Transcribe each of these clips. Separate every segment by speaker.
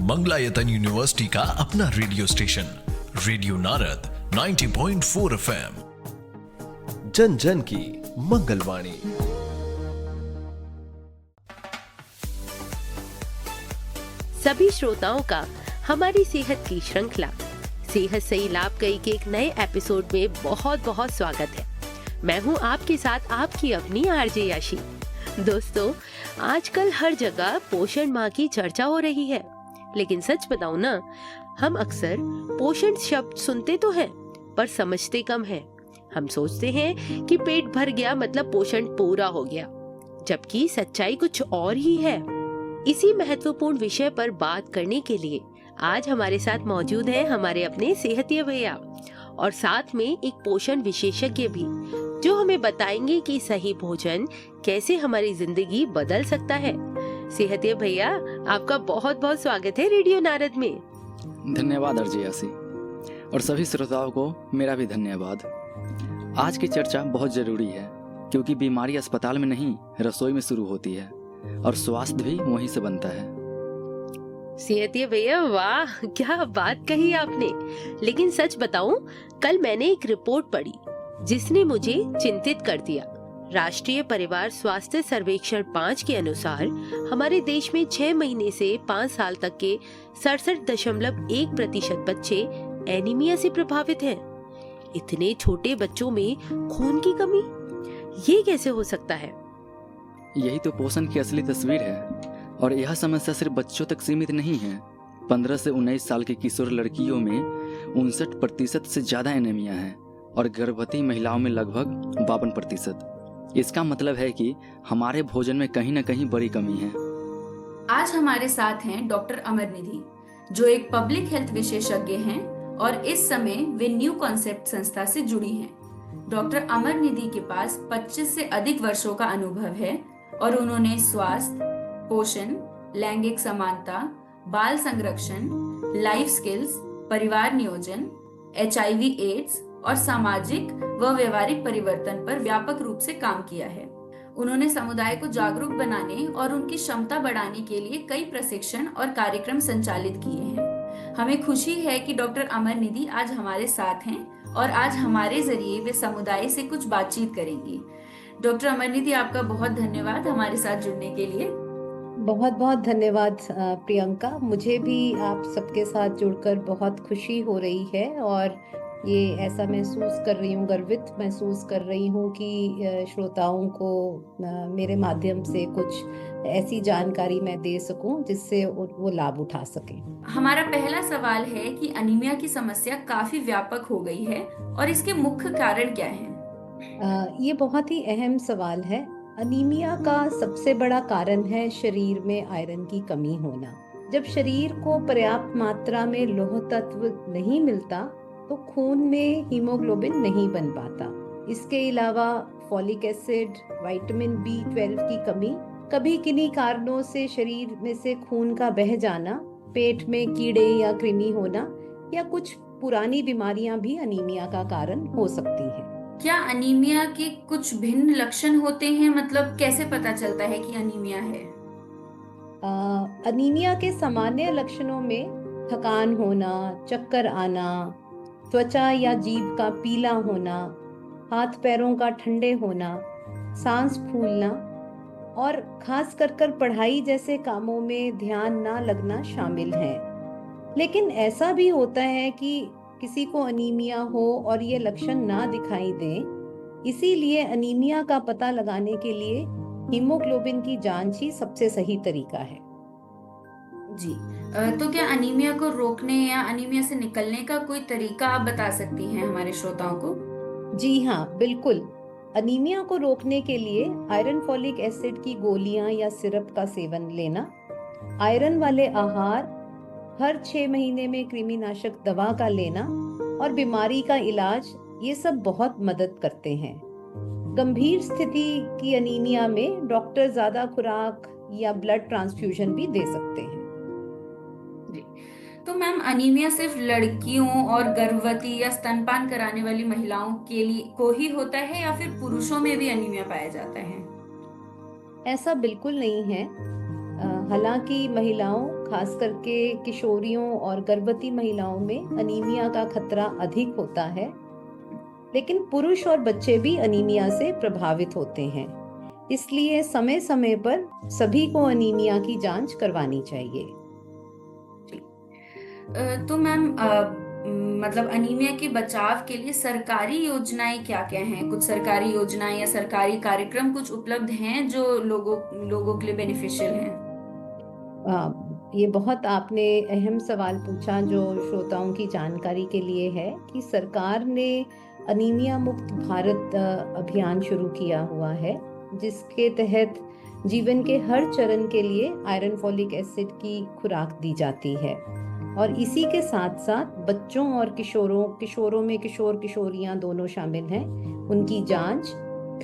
Speaker 1: Mangalayatan university का अपना radio station radio Narad 90.4 FM, जन जन की मंगलवाणी।
Speaker 2: सभी श्रोताओं का हमारी सेहत की श्रृंखला सेहत सही लाभ कई के एक नए एपिसोड में बहुत बहुत स्वागत है। मैं हूं आपके साथ आपकी अपनी आरजे याशी। दोस्तों, आजकल हर जगह पोषण माह की चर्चा हो रही है, लेकिन सच बताऊं ना, हम अक्सर पोषण शब्द सुनते तो हैं पर समझते कम हैं। हम सोचते हैं कि पेट भर गया मतलब पोषण पूरा हो गया, जबकि सच्चाई कुछ और ही है। इसी महत्वपूर्ण विषय पर बात करने के लिए आज हमारे साथ मौजूद हैं हमारे अपने सेहतिया भैया और साथ में एक पोषण विशेषज्ञ भी, जो हमें बताएंगे कि सही भोजन कैसे हमारी जिंदगी बदल सकता है। सेहतिया भैया, आपका बहुत बहुत स्वागत है रेडियो नारद में।
Speaker 3: धन्यवाद आरजे यासी, और सभी श्रोताओं को मेरा भी धन्यवाद। आज की चर्चा बहुत जरूरी है, क्योंकि बीमारी अस्पताल में नहीं रसोई में शुरू होती है और स्वास्थ्य भी वहीं से बनता है।
Speaker 2: सेहतिया भैया, वाह क्या बात कही आपने। लेकिन सच बताऊं, कल मैंने एक रिपोर्ट पढ़ी जिसने मुझे चिंतित कर दिया। राष्ट्रीय परिवार स्वास्थ्य सर्वेक्षण 5 के अनुसार हमारे देश में 6 महीने से 5 साल तक के 67.1% बच्चे एनीमिया से प्रभावित हैं। इतने छोटे बच्चों में खून की कमी, ये कैसे हो सकता है?
Speaker 3: यही तो पोषण की असली तस्वीर है, और यह समस्या सिर्फ बच्चों तक सीमित नहीं है। 15 से 19 साल की किशोर लड़कियों में 59% से ज्यादा एनीमिया है और गर्भवती महिलाओं में लगभग 52%। इसका मतलब है कि हमारे भोजन में कहीं न कहीं बड़ी कमी है।
Speaker 4: आज हमारे साथ हैं डॉक्टर अमर निधि, जो एक पब्लिक हेल्थ विशेषज्ञ हैं और इस समय वे न्यू कॉन्सेप्ट संस्था से जुड़ी हैं। डॉक्टर अमर निधि के पास 25 से अधिक वर्षों का अनुभव है और उन्होंने स्वास्थ्य, पोषण, लैंगिक समानता, बाल संरक्षण, लाइफ स्किल्स, परिवार नियोजन, HIV एड्स और सामाजिक व व्यवहारिक परिवर्तन पर व्यापक रूप से काम किया है। उन्होंने समुदाय को जागरूक बनाने और उनकी क्षमता बढ़ाने के लिए कई प्रशिक्षण और कार्यक्रम संचालित किए हैं। हमें खुशी है कि डॉक्टर अमर निधि आज हमारे साथ हैं और आज हमारे जरिए वे समुदाय से कुछ बातचीत करेंगी। डॉक्टर अमर निधि, आपका बहुत धन्यवाद हमारे साथ जुड़ने के लिए।
Speaker 5: बहुत बहुत धन्यवाद प्रियंका। मुझे भी आप सबके साथ जुड़कर बहुत खुशी हो रही है और ये ऐसा महसूस कर रही हूँ, गर्वित महसूस कर रही हूँ कि श्रोताओं को मेरे माध्यम से कुछ ऐसी जानकारी मैं दे सकूं जिससे वो लाभ उठा सकें।
Speaker 4: हमारा पहला सवाल है कि अनीमिया की समस्या काफी व्यापक हो गई है और इसके मुख्य कारण क्या हैं?
Speaker 5: ये बहुत ही अहम सवाल है। अनीमिया का सबसे बड़ा कारण है शरीर में आयरन की कमी होना। जब शरीर को पर्याप्त मात्रा में लौह तत्व नहीं मिलता तो खून में हीमोग्लोबिन नहीं बन पाता। इसके अलावा फॉलिक एसिड, विटामिन B12 की कमी, कभी किन्हीं कारणों से शरीर में से खून का बह जाना, पेट में कीड़े या कृमि होना या कुछ पुरानी बीमारियां भी अनीमिया का कारण हो सकती हैं।
Speaker 4: क्या अनीमिया के कुछ भिन्न लक्षण होते हैं? मतलब कैसे पता चलता है कि अनीमिया है?
Speaker 5: अनीमिया के सामान्य लक्षणों में थकान होना, चक्कर आना, त्वचा या जीभ का पीला होना, हाथ पैरों का ठंडे होना, सांस फूलना और खास कर पढ़ाई जैसे कामों में ध्यान ना लगना शामिल है। लेकिन ऐसा भी होता है कि किसी को अनीमिया हो और ये लक्षण ना दिखाई दें। इसीलिए अनीमिया का पता लगाने के लिए हीमोग्लोबिन की जांच ही सबसे सही तरीका है।
Speaker 4: जी, तो क्या अनीमिया को रोकने या अनीमिया से निकलने का कोई तरीका आप बता सकती हैं हमारे श्रोताओं को?
Speaker 5: जी हाँ, बिल्कुल। अनीमिया को रोकने के लिए आयरन फॉलिक एसिड की गोलियां या सिरप का सेवन लेना, आयरन वाले आहार, हर 6 महीने में कृमिनाशक दवा का लेना और बीमारी का इलाज, ये सब बहुत मदद करते हैं। गंभीर स्थिति की अनीमिया में डॉक्टर ज्यादा खुराक या ब्लड ट्रांसफ्यूजन भी दे सकते हैं।
Speaker 4: तो मैम, अनीमिया सिर्फ लड़कियों और गर्भवती या स्तनपान कराने वाली महिलाओं के लिए को ही होता है या फिर पुरुषों में भी अनीमिया पाया जाता है?
Speaker 5: ऐसा बिल्कुल नहीं है। हालांकि महिलाओं, खास करके किशोरियों और गर्भवती महिलाओं में अनीमिया का खतरा अधिक होता है, लेकिन पुरुष और बच्चे भी अनीमिया से प्रभावित होते हैं। इसलिए समय समय पर सभी को अनीमिया की जांच करवानी चाहिए।
Speaker 4: तो मैम मतलब अनीमिया के बचाव के लिए सरकारी योजनाएं क्या क्या हैं? कुछ सरकारी योजनाएं या सरकारी कार्यक्रम कुछ उपलब्ध हैं जो लोगों के लिए बेनिफिशियल हैं?
Speaker 5: ये बहुत आपने अहम सवाल पूछा जो श्रोताओं की जानकारी के लिए है कि सरकार ने अनीमिया मुक्त भारत अभियान शुरू किया हुआ है, जिसके तहत जीवन के हर चरण के लिए आयरन फॉलिक एसिड की खुराक दी जाती है। और इसी के साथ साथ बच्चों और किशोरों में किशोर किशोरियां दोनों शामिल हैं, उनकी जांच,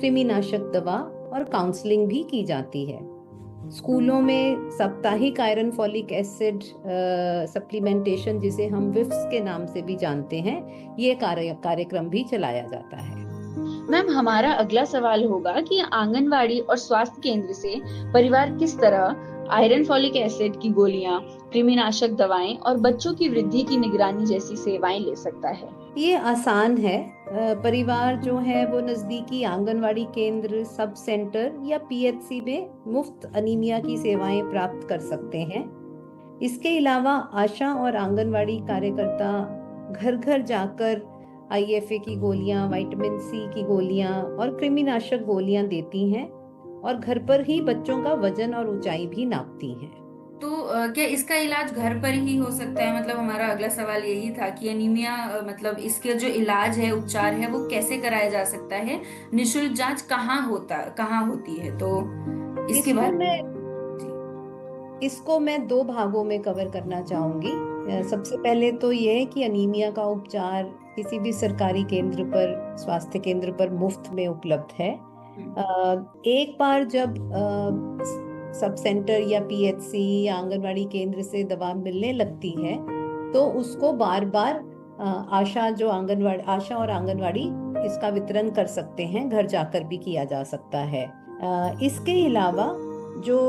Speaker 5: कृमिनाशक दवा और काउंसलिंग भी की जाती है। स्कूलों में साप्ताहिक आयरन फॉलिक एसिड सप्लीमेंटेशन, जिसे हम विफ्स के नाम से भी जानते हैं, ये कार्यक्रम भी चलाया जाता है।
Speaker 6: मैम, हमारा अगला सवाल होगा कि आंगनवाड़ी और स्वास्थ्य केंद्र से परिवार किस तरह आयरन फॉलिक एसिड की गोलियां, कृमिनाशक दवाएं और बच्चों की वृद्धि की निगरानी जैसी सेवाएं ले सकता है?
Speaker 5: ये आसान है। परिवार जो है वो नजदीकी आंगनवाड़ी केंद्र, सब सेंटर या पीएचसी में मुफ्त अनीमिया की सेवाएं प्राप्त कर सकते हैं। इसके अलावा आशा और आंगनवाड़ी कार्यकर्ता घर घर जाकर आईएफए की गोलियां, विटामिन सी की गोलियां और कृमिनाशक गोलियां देती हैं और घर पर ही बच्चों का वजन और ऊंचाई भी नापती हैं।
Speaker 4: तो क्या इसका इलाज घर पर ही हो सकता है? मतलब हमारा अगला सवाल यही था कि अनीमिया मतलब इसके जो इलाज है, उपचार है, वो कैसे कराया जा सकता है? निशुल्क जांच कहाँ होती है? तो इसके बारे
Speaker 5: इसको मैं 2 भागों में कवर करना चाहूंगी। सबसे पहले तो ये कि अनीमिया का उपचार किसी भी सरकारी केंद्र पर, स्वास्थ्य केंद्र पर मुफ्त में उपलब्ध है। एक बार जब सब सेंटर या पीएचसी या आंगनवाड़ी केंद्र से दवा मिलने लगती है तो उसको बार बार आशा और आंगनवाड़ी इसका वितरण कर सकते हैं, घर जाकर भी किया जा सकता है। इसके अलावा जो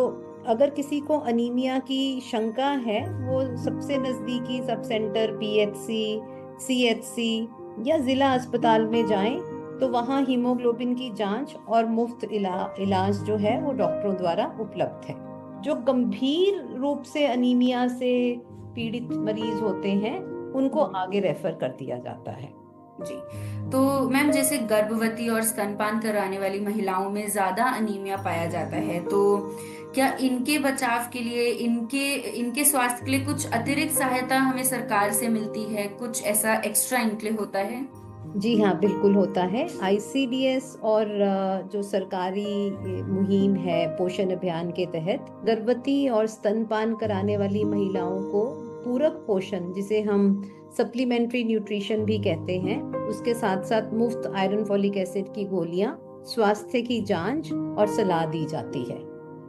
Speaker 5: अगर किसी को अनीमिया की शंका है, वो सबसे नजदीकी सब सेंटर, पीएचसी, सीएचसी या जिला अस्पताल में जाएं तो वहाँ हीमोग्लोबिन की जांच और मुफ्त इलाज जो है वो डॉक्टरों द्वारा उपलब्ध है। जो गंभीर रूप से अनीमिया से पीड़ित मरीज होते हैं उनको आगे रेफर कर दिया जाता है।
Speaker 4: जी, तो मैम जैसे गर्भवती और स्तनपान कराने वाली महिलाओं में ज्यादा अनीमिया पाया जाता है, तो क्या इनके बचाव के लिए, इनके स्वास्थ्य के लिए कुछ अतिरिक्त सहायता हमें सरकार से मिलती है? कुछ ऐसा एक्स्ट्रा इनके लिए होता है?
Speaker 5: जी हाँ, बिल्कुल होता है। आईसीडीएस और जो सरकारी मुहिम है पोषण अभियान के तहत गर्भवती और स्तनपान कराने वाली महिलाओं को पूरक पोषण, जिसे हम सप्लीमेंट्री न्यूट्रिशन भी कहते हैं, उसके साथ साथ मुफ्त आयरन फॉलिक एसिड की गोलियां, स्वास्थ्य की जांच और सलाह दी जाती है।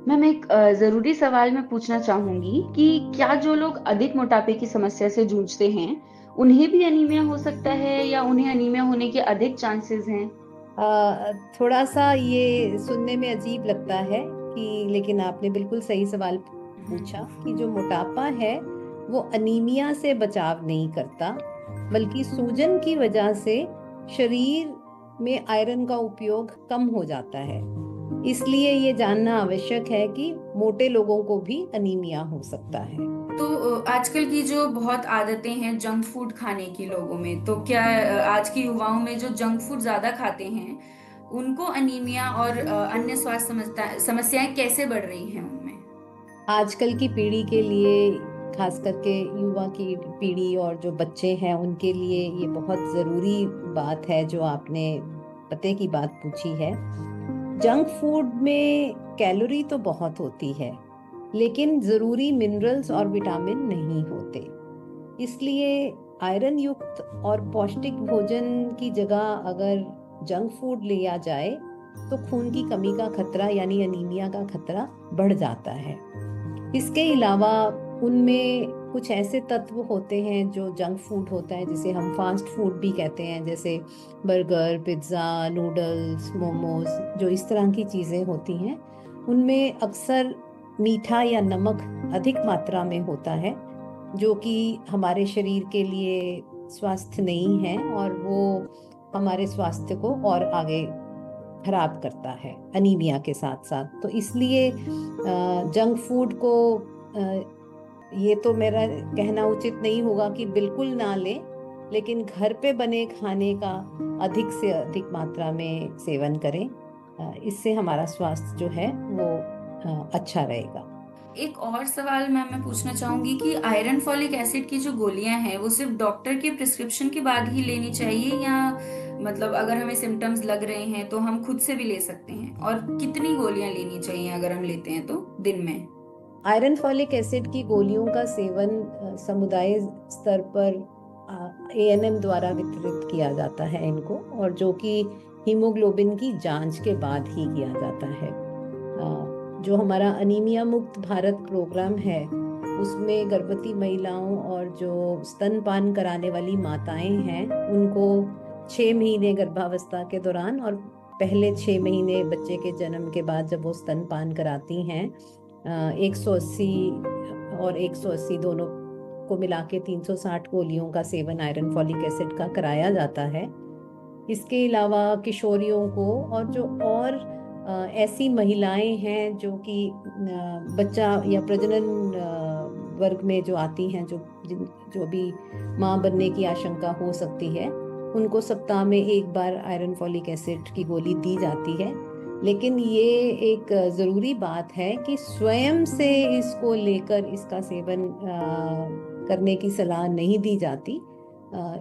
Speaker 6: मैम, एक जरूरी सवाल मैं पूछना चाहूंगी कि क्या जो लोग अधिक मोटापे की समस्या से जूझते हैं उन्हें भी अनीमिया हो सकता है या उन्हें अनीमिया होने के अधिक चांसेस हैं?
Speaker 5: थोड़ा सा ये सुनने में अजीब लगता है कि, लेकिन आपने बिल्कुल सही सवाल पूछा कि जो मोटापा है वो अनीमिया से बचाव नहीं करता, बल्कि सूजन की वजह से शरीर में आयरन का उपयोग कम हो जाता है। इसलिए ये जानना आवश्यक है कि मोटे लोगों को भी अनीमिया हो सकता है।
Speaker 4: तो आजकल की जो बहुत आदतें हैं जंक फूड खाने की लोगों में, तो क्या आज की युवाओं में जो जंक फूड ज्यादा खाते हैं उनको अनीमिया और अन्य स्वास्थ्य समस्याएं कैसे बढ़ रही हैं उनमें?
Speaker 5: आजकल की पीढ़ी के लिए, खास करके युवा की पीढ़ी और जो बच्चे हैं उनके लिए ये बहुत ज़रूरी बात है जो आपने पते की बात पूछी है। जंक फूड में कैलोरी तो बहुत होती है, लेकिन ज़रूरी मिनरल्स और विटामिन नहीं होते। इसलिए आयरन युक्त और पौष्टिक भोजन की जगह अगर जंक फूड लिया जाए तो खून की कमी का खतरा यानी अनीमिया का खतरा बढ़ जाता है। इसके अलावा उनमें कुछ ऐसे तत्व होते हैं जो जंक फूड होता है, जिसे हम फास्ट फूड भी कहते हैं, जैसे बर्गर, पिज्ज़ा, नूडल्स, मोमोज, जो इस तरह की चीज़ें होती हैं, उनमें अक्सर मीठा या नमक अधिक मात्रा में होता है, जो कि हमारे शरीर के लिए स्वास्थ्य नहीं है और वो हमारे स्वास्थ्य को और आगे खराब करता है अनीमिया के साथ साथ। तो इसलिए जंक फूड को ये तो मेरा कहना उचित नहीं होगा कि बिल्कुल ना लें, लेकिन घर पे बने खाने का अधिक से अधिक मात्रा में सेवन करें। इससे हमारा स्वास्थ्य जो है वो अच्छा रहेगा।
Speaker 4: एक और सवाल मैं पूछना चाहूंगी कि आयरन फॉलिक एसिड की जो गोलियां हैं वो सिर्फ डॉक्टर के प्रिस्क्रिप्शन के बाद ही लेनी चाहिए, या मतलब अगर हमें सिम्टम्स लग रहे हैं तो हम खुद से भी ले सकते हैं? और कितनी गोलियां लेनी चाहिए अगर हम लेते हैं तो दिन में?
Speaker 5: आयरन फॉलिक एसिड की गोलियों का सेवन समुदाय स्तर पर ANM द्वारा वितरित किया जाता है इनको, और जो कि हीमोग्लोबिन की जांच के बाद ही किया जाता है। जो हमारा अनीमिया मुक्त भारत प्रोग्राम है उसमें गर्भवती महिलाओं और जो स्तनपान कराने वाली माताएं हैं उनको 6 महीने गर्भावस्था के दौरान और पहले 6 महीने बच्चे के जन्म के बाद जब वो स्तनपान कराती हैं 180 और 180 दोनों को मिला के 360 गोलियों का सेवन आयरन फॉलिक एसिड का कराया जाता है। इसके अलावा किशोरियों को और जो और ऐसी महिलाएं हैं जो कि बच्चा या प्रजनन वर्ग में जो आती हैं, जो भी माँ बनने की आशंका हो सकती है, उनको सप्ताह में एक बार आयरन फॉलिक एसिड की गोली दी जाती है। लेकिन ये एक ज़रूरी बात है कि स्वयं से इसको लेकर इसका सेवन करने की सलाह नहीं दी जाती।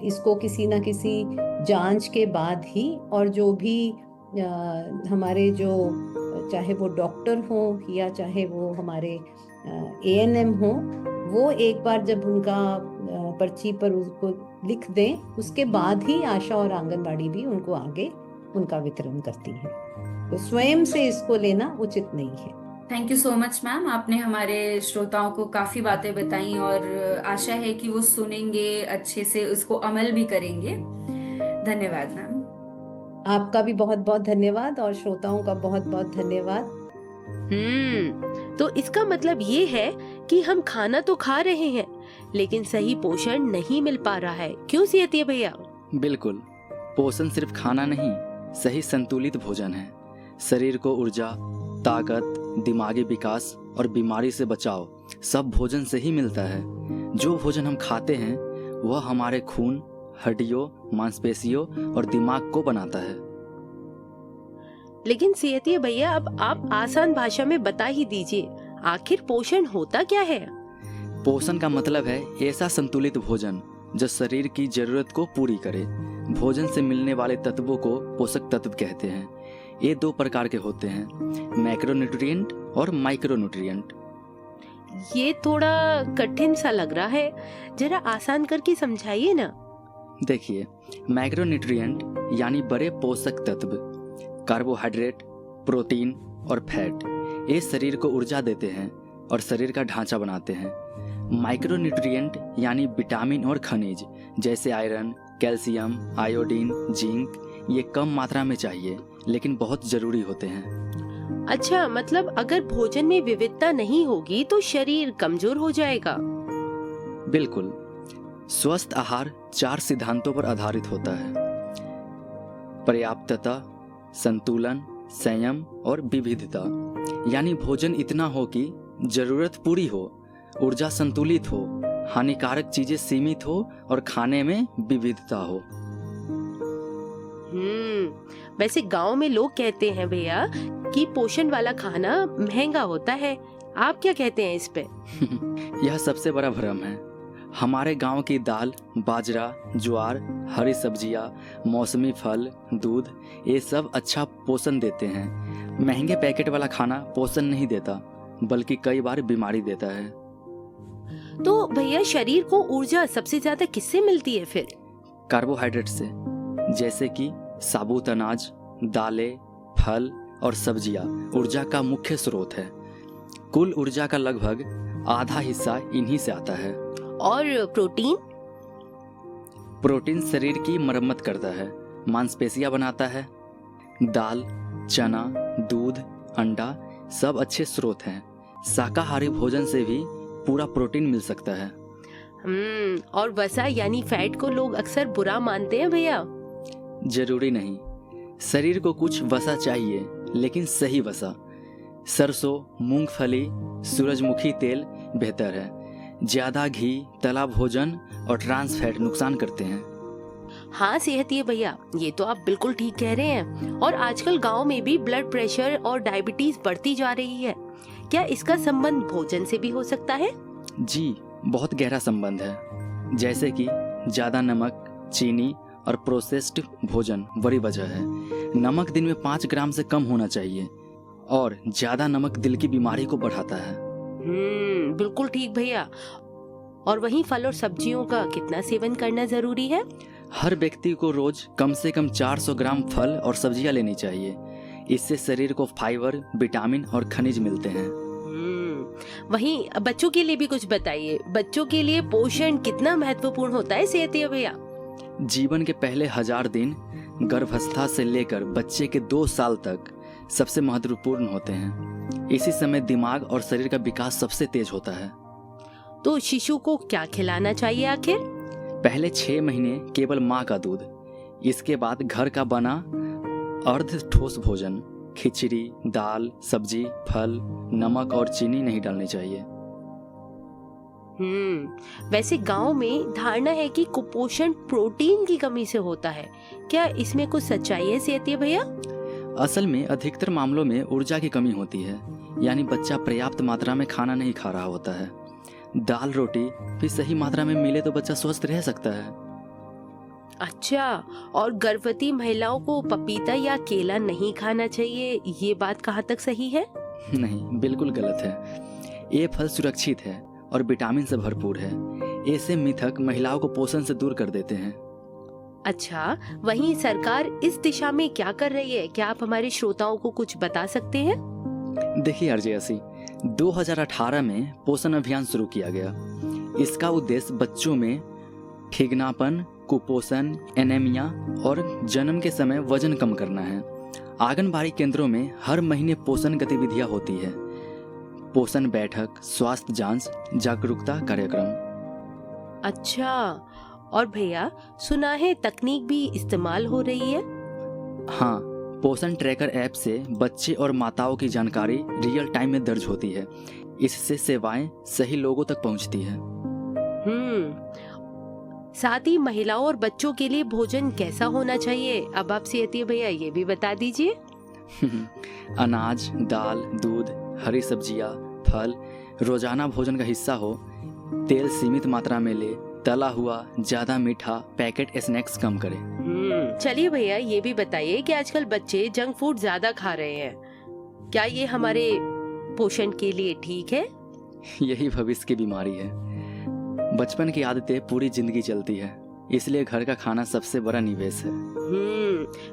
Speaker 5: इसको किसी न किसी जांच के बाद ही, और जो भी हमारे जो चाहे वो डॉक्टर हो या चाहे वो हमारे ANM हो, वो एक बार जब उनका पर्ची पर उसको लिख दें उसके बाद ही आशा और आंगनबाड़ी भी उनको आगे उनका वितरण करती है। तो स्वयं से इसको लेना उचित नहीं है।
Speaker 4: Thank you so much ma'am, आपने हमारे श्रोताओं को काफी बातें बताई और आशा है कि वो सुनेंगे, अच्छे से उसको अमल भी करेंगे। धन्यवाद मैम।
Speaker 5: आपका भी बहुत बहुत धन्यवाद और श्रोताओं का बहुत बहुत धन्यवाद।
Speaker 2: तो इसका मतलब ये है कि हम खाना तो खा रहे हैं लेकिन सही पोषण नहीं मिल पा रहा है, क्यों सियतिया भैया?
Speaker 3: बिल्कुल, पोषण सिर्फ खाना नहीं, सही संतुलित भोजन है। शरीर को ऊर्जा, ताकत, दिमागी विकास और बीमारी से बचाव सब भोजन से ही मिलता है। जो भोजन हम खाते हैं वह हमारे खून, हड्डियों, मांसपेशियों और दिमाग को बनाता है।
Speaker 2: लेकिन सियतिया भैया, अब आप आसान भाषा में बता ही दीजिए, आखिर पोषण होता क्या है?
Speaker 3: पोषण का मतलब है ऐसा संतुलित भोजन जो शरीर की जरूरत को पूरी करे। भोजन से मिलने वाले तत्वों को पोषक तत्व कहते हैं। ये 2 प्रकार के होते हैं, मैक्रोन्यूट्रिएंट और माइक्रोन्यूट्रिएंट।
Speaker 2: ये थोड़ा कठिन सा लग रहा है, जरा आसान करके समझाइए ना।
Speaker 3: देखिए, मैक्रोन्यूट्रिएंट यानी बड़े पोषक तत्व, कार्बोहाइड्रेट, प्रोटीन और फैट, ये शरीर को ऊर्जा देते हैं और शरीर का ढांचा बनाते हैं। माइक्रोन्यूट्रिएंट यानी विटामिन और खनिज जैसे आयरन, कैल्शियम, आयोडीन, जिंक, ये कम मात्रा में चाहिए लेकिन बहुत जरूरी होते हैं।
Speaker 2: अच्छा, मतलब अगर भोजन में विविधता नहीं होगी तो शरीर कमजोर हो जाएगा?
Speaker 3: बिल्कुल। स्वस्थ आहार 4 सिद्धांतों पर आधारित होता है: पर्याप्तता, संतुलन, संयम और विविधता। यानी भोजन इतना हो कि जरूरत पूरी हो, ऊर्जा संतुलित हो, हानिकारक चीजें सीमित हो और खाने में विविधता हो।
Speaker 2: वैसे गांव में लोग कहते हैं भैया कि पोषण वाला खाना महंगा होता है, आप क्या कहते हैं इस पे?
Speaker 3: यह सबसे बड़ा भ्रम है। हमारे गांव की दाल, बाजरा, ज्वार, हरी सब्जियां, मौसमी फल, दूध, ये सब अच्छा पोषण देते हैं। महंगे पैकेट वाला खाना पोषण नहीं देता, बल्कि कई बार बीमारी देता है।
Speaker 2: तो भैया, शरीर को ऊर्जा सबसे ज्यादा किससे मिलती है फिर?
Speaker 3: कार्बोहाइड्रेट से, जैसे कि साबुत अनाज, दालें, फल और सब्जियां ऊर्जा का मुख्य स्रोत है। कुल ऊर्जा का लगभग आधा हिस्सा इन्हीं से आता है।
Speaker 2: और प्रोटीन?
Speaker 3: प्रोटीन शरीर की मरम्मत करता है, मांसपेशियां बनाता है। दाल, चना, दूध, अंडा सब अच्छे स्रोत हैं। शाकाहारी भोजन से भी पूरा प्रोटीन मिल सकता है।
Speaker 2: और वसा यानी फैट को लोग अक्सर बुरा मानते हैं भैया।
Speaker 3: जरूरी नहीं, शरीर को कुछ वसा चाहिए, लेकिन सही वसा। सरसों, मूंगफली, सूरजमुखी तेल बेहतर है। ज्यादा घी, तला भोजन और ट्रांस फैट नुकसान करते हैं।
Speaker 2: हाँ सेहतिये भैया, ये तो आप बिल्कुल ठीक कह रहे हैं। और आजकल गांव में भी ब्लड प्रेशर और डायबिटीज बढ़ती जा रही है। क्या इसका संबंध भोजन से भी हो सकता है?
Speaker 3: जी, बहुत गहरा संबंध है। जैसे कि ज्यादा नमक, चीनी और प्रोसेस्ड भोजन बड़ी वजह है। नमक दिन में 5 ग्राम से कम होना चाहिए और ज्यादा नमक दिल की बीमारी को बढ़ाता है।
Speaker 2: बिल्कुल ठीक भैया। और वहीं फल और सब्जियों का कितना सेवन करना जरूरी है?
Speaker 3: हर व्यक्ति को रोज कम से कम 400 ग्राम फल और सब्जियां लेनी चाहिए। इससे शरीर को फाइबर, विटामिन और खनिज मिलते हैं।
Speaker 2: वहीं बच्चों के लिए भी कुछ बताइए। बच्चों के लिए पोषण कितना महत्वपूर्ण होता है सेहतिये भैया?
Speaker 3: जीवन के पहले 1000 दिन गर्भावस्था से लेकर बच्चे के 2 साल तक सबसे महत्वपूर्ण होते हैं। इसी समय दिमाग और शरीर का विकास सबसे तेज होता है।
Speaker 2: तो शिशु को क्या खिलाना चाहिए आखिर?
Speaker 3: पहले 6 महीने केवल माँ का दूध, इसके बाद घर का बना अर्ध ठोस भोजन, खिचड़ी, दाल, सब्जी, फल, नमक और चीनी नहीं डालनी चाहिए।
Speaker 2: वैसे गांव में धारणा है कि कुपोषण प्रोटीन की कमी से होता है। क्या इसमें कुछ सच्चाई है सेहतिये भैया?
Speaker 3: असल में अधिकतर मामलों में ऊर्जा की कमी होती है, यानी बच्चा पर्याप्त मात्रा में खाना नहीं खा रहा होता है। दाल रोटी भी सही मात्रा में मिले तो बच्चा स्वस्थ रह सकता है।
Speaker 2: अच्छा, और गर्भवती महिलाओं को पपीता या केला नहीं खाना चाहिए, ये बात कहाँ तक सही है?
Speaker 3: नहीं, बिल्कुल गलत है। ये फल सुरक्षित है और विटामिन से भरपूर है। ऐसे मिथक महिलाओं को पोषण से दूर कर देते हैं।
Speaker 2: अच्छा, वहीं सरकार इस दिशा में क्या कर रही है? क्या आप हमारे श्रोताओं को कुछ बता सकते हैं?
Speaker 3: देखिए आरजे, 2018 में पोषण अभियान शुरू किया गया। इसका उद्देश्य बच्चों में ठिगनापन, कुपोषण, एनीमिया और जन्म के समय वजन कम करना है। आंगनबाड़ी केंद्रों में हर महीने पोषण गतिविधियां होती है। पोषण बैठक, स्वास्थ्य जांच, जागरूकता कार्यक्रम।
Speaker 2: अच्छा, और भैया सुना है तकनीक भी इस्तेमाल हो रही है?
Speaker 3: हाँ, पोषण ट्रैकर ऐप से बच्चे और माताओं की जानकारी रियल टाइम में दर्ज होती है। इससे सेवाएं सही लोगों तक पहुंचती है।
Speaker 2: साथ ही महिलाओं और बच्चों के लिए भोजन कैसा होना चाहिए, अब आप सेहतिये भैया ये भी बता दीजिए।
Speaker 3: अनाज, दाल, दूध, हरी सब्जियां, फल रोजाना भोजन का हिस्सा हो। तेल सीमित मात्रा में ले। तला हुआ, ज्यादा मीठा, पैकेट स्नैक्स कम करें।
Speaker 2: चलिए भैया ये भी बताइए कि आजकल बच्चे जंक फूड ज्यादा खा रहे हैं, क्या ये हमारे पोषण के लिए ठीक है?
Speaker 3: यही भविष्य की बीमारी है। बचपन की आदतें पूरी जिंदगी चलती है, इसलिए घर का खाना सबसे बड़ा निवेश है।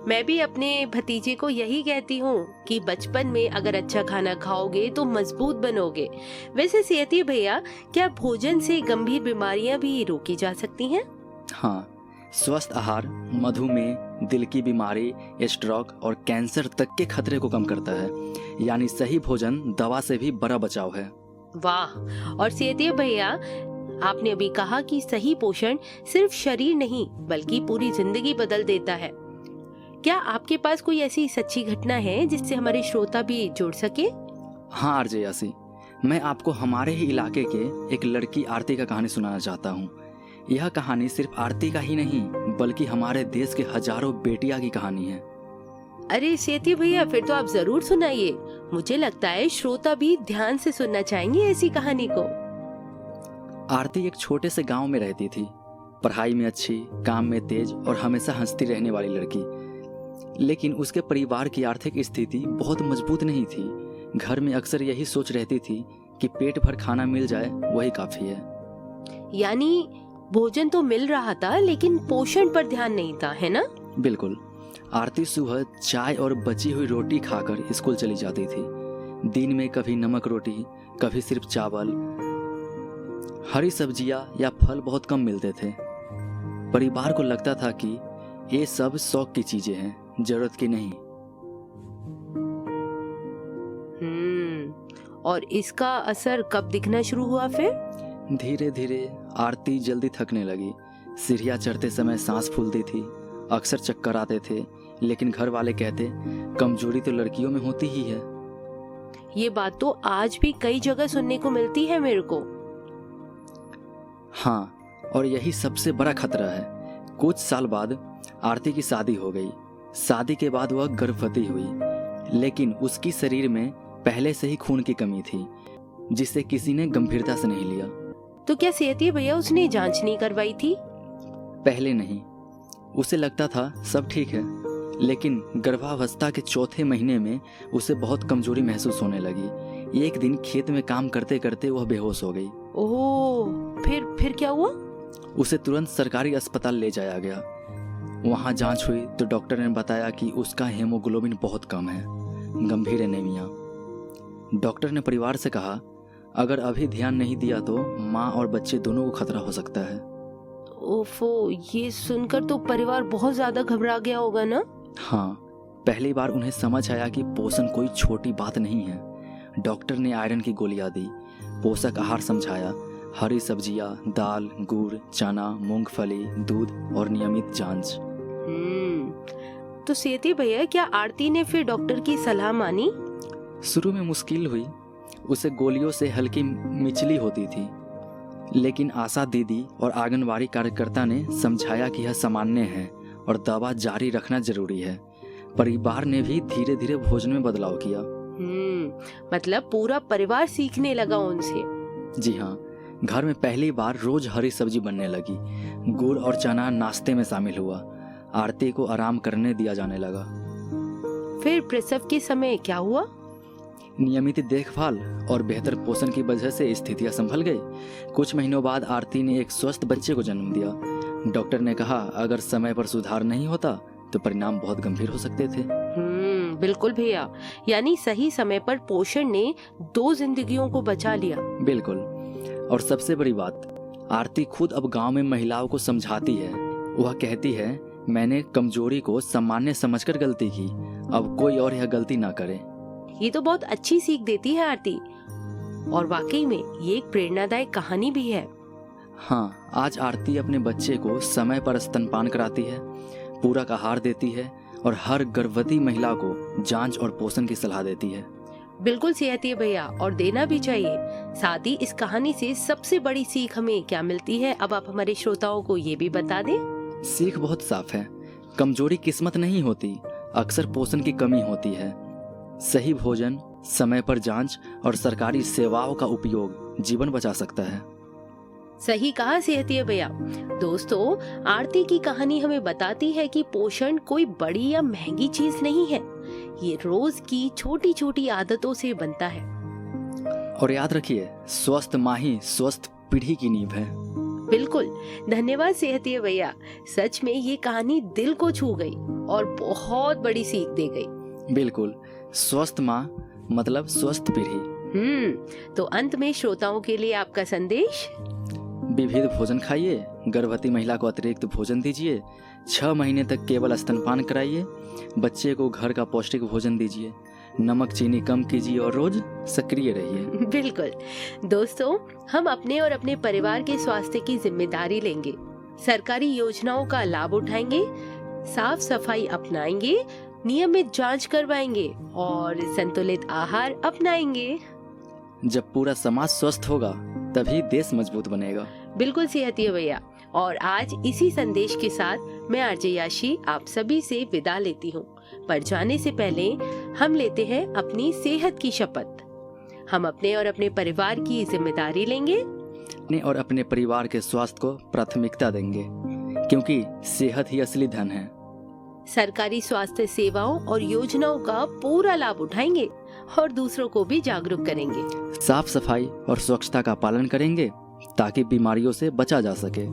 Speaker 2: मैं भी अपने भतीजे को यही कहती हूँ कि बचपन में अगर अच्छा खाना खाओगे तो मजबूत बनोगे। वैसे सेहतिये भैया, क्या भोजन से गंभीर बीमारियाँ भी रोकी जा सकती हैं?
Speaker 3: हाँ, स्वस्थ आहार मधुमेह, दिल की बीमारी, स्ट्रोक और कैंसर तक के खतरे को कम करता है। यानी सही भोजन दवा से भी बड़ा बचाव है।
Speaker 2: वाह! और सेहतिये भैया, आपने अभी कहा कि सही पोषण सिर्फ शरीर नहीं बल्कि पूरी जिंदगी बदल देता है। क्या आपके पास कोई ऐसी सच्ची घटना है जिससे हमारे श्रोता भी जुड़ सके?
Speaker 3: हाँ आरजे, मैं आपको हमारे ही इलाके के एक लड़की आरती का कहानी सुनाना चाहता हूँ। यह कहानी सिर्फ आरती का ही नहीं बल्कि हमारे देश के हजारों बेटियां की कहानी है।
Speaker 2: अरे सेहतिये भैया, फिर तो आप जरूर सुनाइए। मुझे लगता है श्रोता भी ध्यान से सुनना चाहेंगे ऐसी कहानी को।
Speaker 3: आरती एक छोटे से गांव में रहती थी। पढ़ाई में अच्छी, काम में तेज और हमेशा हंसती रहने वाली लड़की। लेकिन उसके परिवार की आर्थिक स्थिति बहुत मजबूत नहीं थी। घर में अक्सर यही सोच रहती थी कि पेट भर खाना मिल जाए वही काफी है।
Speaker 2: यानी भोजन तो मिल रहा था लेकिन पोषण पर ध्यान नहीं था, है ना?
Speaker 3: बिल्कुल। आरती सुबह चाय और बची हुई रोटी खाकर स्कूल चली जाती थी। दिन में कभी नमक रोटी, कभी सिर्फ चावल। हरी सब्जियां या फल बहुत कम मिलते थे। परिवार को लगता था कि ये सब शौक की चीजें हैं, जरूरत की नहीं।
Speaker 2: और इसका असर कब दिखना शुरू हुआ फिर?
Speaker 3: धीरे धीरे आरती जल्दी थकने लगी। सीढ़ियाँ चढ़ते समय सांस फूलती थी, अक्सर चक्कर आते थे, लेकिन घर वाले कहते कमजोरी तो लड़कियों में होती ही है।
Speaker 2: ये बात तो आज भी कई जगह सुनने को मिलती है मेरे को।
Speaker 3: हाँ, और यही सबसे बड़ा खतरा है। कुछ साल बाद आरती की शादी हो गई। शादी के बाद वह गर्भवती हुई, लेकिन उसकी शरीर में पहले से ही खून की कमी थी, जिसे किसी ने गंभीरता से नहीं लिया।
Speaker 2: तो क्या सेहती भैया उसने जांच नहीं करवाई थी?
Speaker 3: पहले नहीं, उसे लगता था सब ठीक है, लेकिन गर्भावस्था के चौथे महीने में उसे बहुत कमजोरी महसूस होने लगी। एक दिन खेत में काम करते करते वह बेहोश हो गई।
Speaker 2: ओह, फिर क्या हुआ?
Speaker 3: उसे तुरंत सरकारी अस्पताल ले जाया गया। वहाँ जांच हुई तो डॉक्टर ने बताया कि उसका हेमोग्लोबिन बहुत कम है, गंभीर एनीमिया। डॉक्टर ने परिवार से कहा अगर अभी ध्यान नहीं दिया तो माँ और बच्चे दोनों को खतरा हो सकता है।
Speaker 2: ओफो, ये सुनकर तो परिवार बहुत ज्यादा घबरा गया होगा ना?
Speaker 3: हाँ, पहली बार उन्हें समझ आया कि पोषण कोई छोटी बात नहीं है। डॉक्टर ने आयरन की गोलियां दी, पोषक आहार समझाया, हरी सब्जियां, दाल, गुड़, चना, मूंगफली, दूध और नियमित जांच।
Speaker 2: तो सेहती भैया, क्या आरती ने फिर डॉक्टर की सलाह मानी?
Speaker 3: शुरू में मुश्किल हुई, उसे गोलियों से हल्की मिचली होती थी, लेकिन आशा दीदी और आंगनवाड़ी कार्यकर्ता ने समझाया कि यह सामान्य है और दवा जारी रखना जरूरी है। परिवार ने भी धीरे धीरे भोजन में बदलाव किया।
Speaker 2: मतलब पूरा परिवार सीखने लगा उनसे।
Speaker 3: जी हाँ, घर में पहली बार रोज हरी सब्जी बनने लगी, गुड़ और चना नाश्ते में शामिल हुआ। आरती को आराम करने दिया जाने लगा।
Speaker 2: फिर प्रसव के समय क्या हुआ?
Speaker 3: नियमित देखभाल और बेहतर पोषण की वजह से स्थितियां संभल गई। कुछ महीनों बाद आरती ने एक स्वस्थ बच्चे को जन्म दिया। डॉक्टर ने कहा अगर समय पर सुधार नहीं होता तो परिणाम बहुत गंभीर हो सकते थे।
Speaker 2: बिल्कुल भैया, यानी सही समय पर पोषण ने 2 जिंदगियों को बचा लिया।
Speaker 3: बिल्कुल, और सबसे बड़ी बात, आरती खुद अब गांव में महिलाओं को समझाती है। वह कहती है मैंने कमजोरी को सामान्य समझकर गलती की, अब कोई और यह गलती ना करे।
Speaker 2: ये तो बहुत अच्छी सीख देती है आरती, और वाकई में ये एक प्रेरणादायक कहानी भी है।
Speaker 3: हाँ, आज आरती अपने बच्चे को समय पर स्तनपान कराती है, पूरक आहार देती है और हर गर्भवती महिला को जांच और पोषण की सलाह देती है।
Speaker 2: बिल्कुल सेहती है भैया, और देना भी चाहिए। साथ ही इस कहानी से सबसे बड़ी सीख हमें क्या मिलती है, अब आप हमारे श्रोताओं को ये भी बता दें।
Speaker 3: सीख बहुत साफ है, कमजोरी किस्मत नहीं होती, अक्सर पोषण की कमी होती है। सही भोजन, समय पर जांच और सरकारी सेवाओं का उपयोग जीवन बचा सकता है।
Speaker 2: सही कहा सेहती है भैया। दोस्तों, आरती की कहानी हमें बताती है कि पोषण कोई बड़ी या महंगी चीज नहीं है, ये रोज की छोटी छोटी आदतों से बनता है।
Speaker 3: और याद रखिए, स्वस्थ माँ ही स्वस्थ पीढ़ी की नींव है।
Speaker 2: बिल्कुल, धन्यवाद सेहती है भैया। सच में ये कहानी दिल को छू गई और बहुत बड़ी सीख दे गई।
Speaker 3: बिल्कुल, स्वस्थ माँ मतलब स्वस्थ पीढ़ी।
Speaker 2: तो अंत में श्रोताओं के लिए आपका संदेश?
Speaker 3: विविध भोजन खाइए, गर्भवती महिला को अतिरिक्त भोजन दीजिए, 6 महीने तक केवल स्तनपान कराइए, बच्चे को घर का पौष्टिक भोजन दीजिए, नमक चीनी कम कीजिए और रोज सक्रिय रहिए।
Speaker 2: बिल्कुल दोस्तों, हम अपने और अपने परिवार के स्वास्थ्य की जिम्मेदारी लेंगे, सरकारी योजनाओं का लाभ उठाएंगे, साफ सफाई अपनाएंगे, नियमित जांच करवाएंगे और संतुलित आहार अपनाएंगे।
Speaker 3: जब पूरा समाज स्वस्थ होगा तभी देश मजबूत बनेगा।
Speaker 2: बिल्कुल सेहती है भैया। और आज इसी संदेश के साथ मैं आरजे याशी आप सभी से विदा लेती हूँ। पर जाने से पहले हम लेते हैं अपनी सेहत की शपथ। हम अपने और अपने परिवार की जिम्मेदारी लेंगे,
Speaker 3: अपने और अपने परिवार के स्वास्थ्य को प्राथमिकता देंगे, क्योंकि सेहत ही असली धन है।
Speaker 2: सरकारी स्वास्थ्य सेवाओं और योजनाओं का पूरा लाभ उठाएंगे और दूसरों को भी जागरूक करेंगे।
Speaker 3: साफ सफाई और स्वच्छता का पालन करेंगे ताकि बीमारियों से बचा जा सके।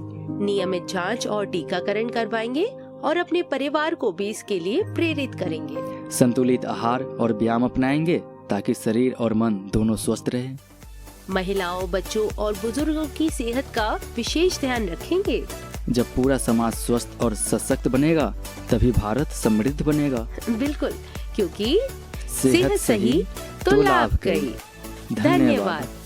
Speaker 2: नियमित जांच और टीकाकरण करवाएंगे और अपने परिवार को भी इसके लिए प्रेरित करेंगे।
Speaker 3: संतुलित आहार और व्यायाम अपनाएंगे ताकि शरीर और मन दोनों स्वस्थ रहे।
Speaker 2: महिलाओं, बच्चों और बुजुर्गों की सेहत का विशेष ध्यान रखेंगे।
Speaker 3: जब पूरा समाज स्वस्थ और सशक्त बनेगा तभी भारत समृद्ध बनेगा।
Speaker 2: बिल्कुल, क्योंकि सेहत सही तो लाभ कई। धन्यवाद।